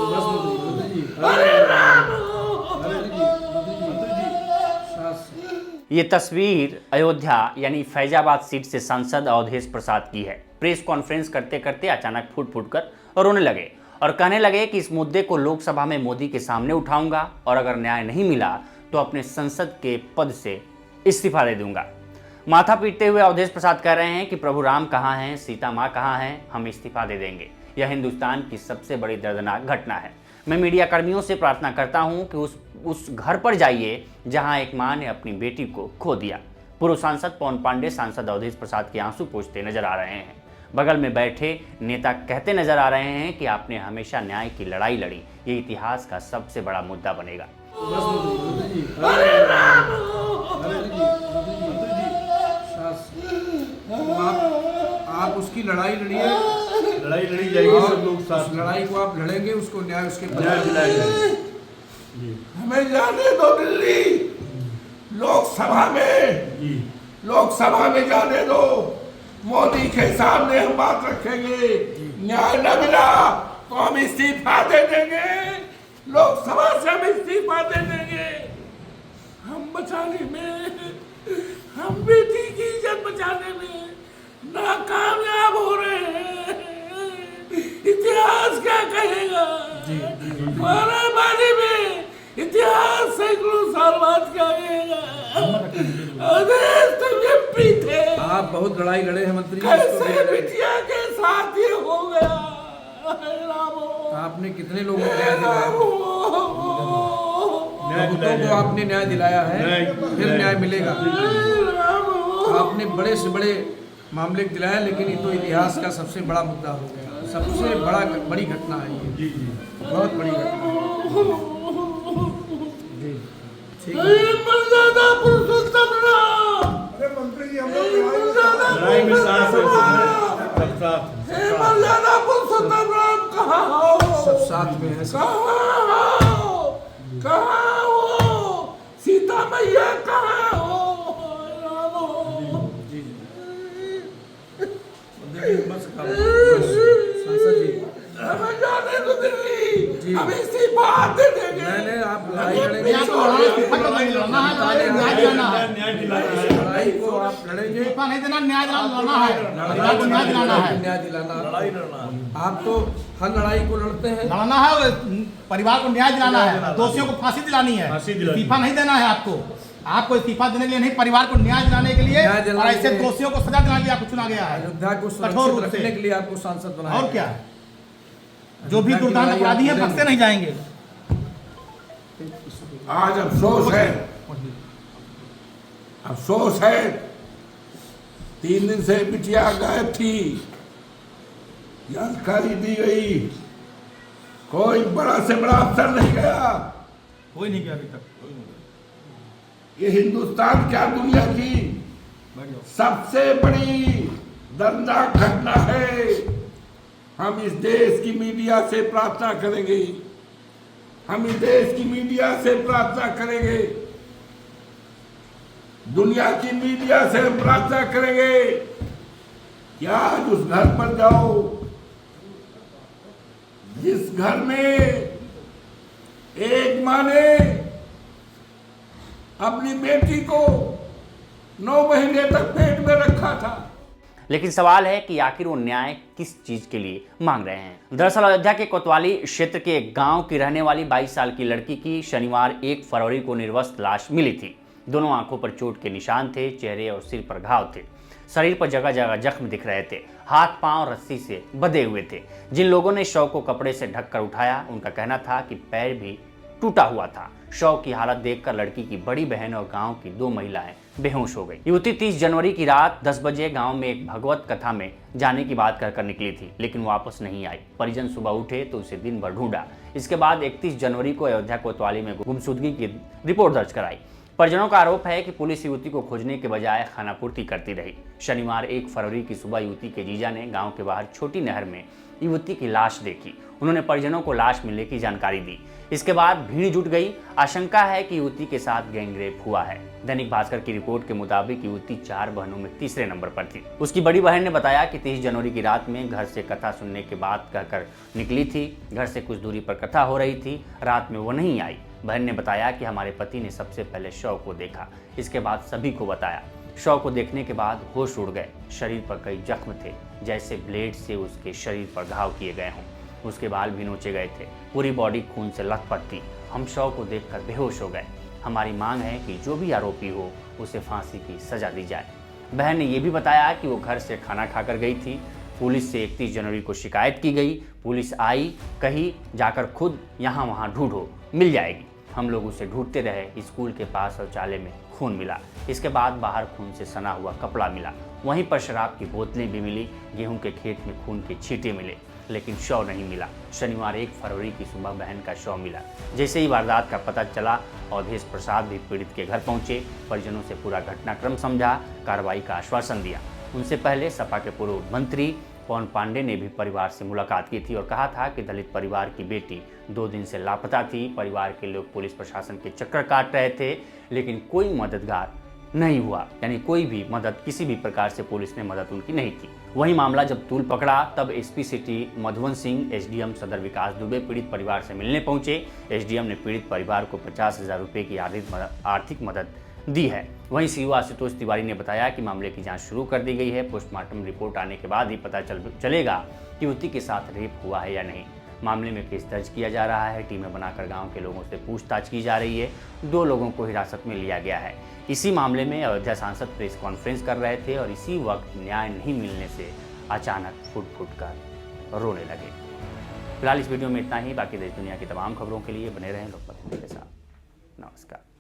बस मंत्री जी, मंत्री जी, ये तस्वीर अयोध्या यानी फैजाबाद सीट से सांसद अवधेश प्रसाद की है। प्रेस कॉन्फ्रेंस करते करते अचानक फूट फूट कर रोने लगे और कहने लगे कि इस मुद्दे को लोकसभा में मोदी के सामने उठाऊंगा और अगर न्याय नहीं मिला तो अपने संसद के पद से इस्तीफा दे दूंगा। माथा पीटते हुए अवधेश प्रसाद कह रहे हैं कि प्रभु राम कहाँ हैं, सीता माँ कहाँ हैं, हम इस्तीफा दे देंगे। यह हिंदुस्तान की सबसे बड़ी दर्दनाक घटना है। मैं मीडिया कर्मियों से प्रार्थना करता हूं कि उस घर पर जाइए जहां एक मां ने अपनी बेटी को खो दिया। पूर्व सांसद पवन पांडे सांसद अवधेश प्रसाद के आंसू पोंछते नजर आ रहे हैं। बगल में बैठे नेता कहते नजर आ रहे हैं कि आपने हमेशा न्याय की लड़ाई लड़ी, ये इतिहास का सबसे बड़ा मुद्दा बनेगा। बस मंत्री जी, आप उसकी लड़ाई लड़िए, लड़ाई लड़ी जाएगी, सब लोग साथ उस लड़ाई को आप लड़ेंगे, उसको न्याय उसके न्याय दिलाएगा। हमें जाने दो दिल्ली, लोकसभा में जाने दो। मोदी के सामने हम बात रखेंगे। न्याय न मिला तो हम इस्तीफा दे देंगे, लोकसभा से हम इस्तीफा दे देंगे। हम बचाने में, हम बेटी की इज्जत बचाने में नाकामयाब हो रहे हैं। इतिहास क्या कहेगा? हमारे बारे में इतिहास सैकड़ों साल बाद क्या कहेगा? अवधेश तुम एमपी थे, आप बहुत लड़ाई लड़े हैं मंत्री जी, कैसे बिटिया के साथ ये हो गया? आपने कितने लोगों को न्याय दिलाया? बहुतों को आपने न्याय दिलाया है, फिर न्याय मिलेगा। आपने बड़े से बड़े मामले दिलाया, लेकिन ये तो इतिहास का सबसे बड़ा मुद्दा हो गया, सबसे बड़ी घटना है ये, बहुत बड़ी घटना है। ठीक है। अरे मंत्री जी, हम लोग लड़ाई में साथ है, सब साथ। कहाँ हो? सब साथ में है, सब। कहाँ हो? सीता मैया कहाँ हो? सांसद जी, हमें जाने दो दिल्ली, जी। हम इस्तीफा दे देंगे। नहीं, आप लड़ाई लड़ेंगे, न्याय दिलाना है। लड़ाई को आप लड़ेंगे, नहीं देना, न्याय दिलाना है, न्याय दिलाना है, न्याय दिलाना। आप तो हर लड़ाई को लड़ते हैं। लड़ना है, परिवार को न्याय दिलाना है, दोषियों को फांसी दिलानी है, इस्तीफा नहीं देना है आपको इस्तीफा देने के लिए नहीं, परिवार को न्याय दिलाने के लिए और ऐसे दोषियों को सजा दिलाने के लिए आपको चुना गया है। अयोध्या को कठोर सुरक्षित रूप रखने से। के लिए आपको सांसद बनाया और क्या, जो भी अयोध्या की दुर्दांत लड़ाई अपराधी है आप बख्शे नहीं जाएंगे। आज अफसोस है 3 दिन से बिटिया गायब थी, जानकारी दी गई, कोई बड़ा से बड़ा अफसर नहीं गया। कोई नहीं गया अभी तक। ये हिंदुस्तान क्या दुनिया की सबसे बड़ी दर्दनाक घटना है। हम इस देश की मीडिया से प्रार्थना करेंगे, हम इस देश की मीडिया से प्रार्थना करेंगे, दुनिया की मीडिया से हम प्रार्थना करेंगे कि आज उस घर पर जाओ जिस घर में एक माँ ने अपनी बेटी को 9 महीने तक पेट में रखा था। लेकिन सवाल है कि आखिर वो न्याय किस चीज के लिए मांग रहे हैं। दरअसल अयोध्या के कोतवाली क्षेत्र के एक गांव की रहने वाली 22 साल की लड़की की शनिवार 1 फरवरी को निर्वस्त्र लाश मिली थी। दोनों आंखों पर चोट के निशान थे, चेहरे और सिर पर घाव थे, शरीर पर जगह जगह जख्म दिख रहे थे, हाथ पांव रस्सी से बंधे हुए थे। जिन लोगों ने शव को कपड़े से ढककर उठाया, उनका कहना था कि पैर भी टूटा हुआ था। शव की हालत देखकर लड़की की बड़ी बहन और गांव की 2 महिलाएं बेहोश हो गई। युवती 30 जनवरी की रात 10 बजे गांव में एक भगवत कथा में जाने की बात कर निकली थी, लेकिन वापस नहीं आई। परिजन सुबह उठे तो उसे दिन भर ढूंढा। इसके बाद 31 जनवरी को अयोध्या कोतवाली में गुमशुदगी की रिपोर्ट दर्ज कराई। परिजनों का आरोप है कि पुलिस युवती को खोजने के बजाय खानापूर्ति करती रही। शनिवार 1 फरवरी की सुबह युवती के जीजा ने गांव के बाहर छोटी नहर में युवती की लाश देखी। उन्होंने परिजनों को लाश मिलने की जानकारी दी। इसके बाद भीड़ जुट गई। आशंका है कि युवती के साथ गैंगरेप हुआ है। दैनिक भास्कर की रिपोर्ट के मुताबिक युवती 4 बहनों में तीसरे नंबर पर थी। उसकी बड़ी बहन ने बताया कि 30 जनवरी की रात में घर से कथा सुनने के बाद कहकर निकली थी। घर से कुछ दूरी पर कथा हो रही थी। रात में वो नहीं आई। बहन ने बताया कि हमारे पति ने सबसे पहले शव को देखा, इसके बाद सभी को बताया। शव को देखने के बाद होश उड़ गए। शरीर पर कई जख्म थे, जैसे ब्लेड से उसके शरीर पर घाव किए गए हों। उसके बाल भी नोचे गए थे। पूरी बॉडी खून से लथपथ थी। हम शव को देखकर बेहोश हो गए। हमारी मांग है कि जो भी आरोपी हो उसे फांसी की सजा दी जाए। बहन ने यह भी बताया कि वो घर से खाना खाकर गई थी। पुलिस से 31 जनवरी को शिकायत की गई। पुलिस आई, कही जाकर खुद यहाँ वहाँ ढूंढो, मिल जाएगी। हम लोग उसे ढूंढते रहे। स्कूल के पास शौचालय में खून मिला। इसके बाद बाहर खून से सना हुआ कपड़ा मिला। वहीं पर शराब की बोतलें भी मिली। गेहूं के खेत में खून के छींटे मिले, लेकिन शव नहीं मिला। शनिवार 1 फरवरी की सुबह बहन का शव मिला। जैसे ही वारदात का पता चला, अवधेश प्रसाद भी पीड़ित के घर पहुंचे। परिजनों से पूरा घटनाक्रम समझा, कार्रवाई का आश्वासन दिया। उनसे पहले सपा के पूर्व मंत्री पवन पांडे ने भी परिवार से मुलाकात की थी और कहा था कि दलित परिवार की बेटी 2 दिन से लापता थी। परिवार के लोग पुलिस प्रशासन के चक्कर काट रहे थे, लेकिन कोई मददगार नहीं हुआ। यानी कोई भी मदद, किसी भी प्रकार से पुलिस ने मदद उनकी नहीं की। वही मामला जब तूल पकड़ा, तब एसपी सिटी मधुवन सिंह, एसडीएम सदर विकास दुबे पीड़ित परिवार से मिलने पहुंचे। एसडीएम ने पीड़ित परिवार को 50,000 रुपये की आर्थिक मदद दी है। वहीं सीओ आशुतोष तिवारी ने बताया कि मामले की जांच शुरू कर दी गई है। पोस्टमार्टम रिपोर्ट आने के बाद ही पता चलेगा कि युवती के साथ रेप हुआ है या नहीं। मामले में केस दर्ज किया जा रहा है। टीमें बनाकर गांव के लोगों से पूछताछ की जा रही है। 2 लोगों को हिरासत में लिया गया है। इसी मामले में अयोध्या सांसद प्रेस कॉन्फ्रेंस कर रहे थे और इसी वक्त न्याय नहीं मिलने से अचानक फुट कर रोने लगे। फिलहाल इस वीडियो में इतना ही। बाकी देश दुनिया की तमाम खबरों के लिए बने रहें लोकमत के साथ। नमस्कार।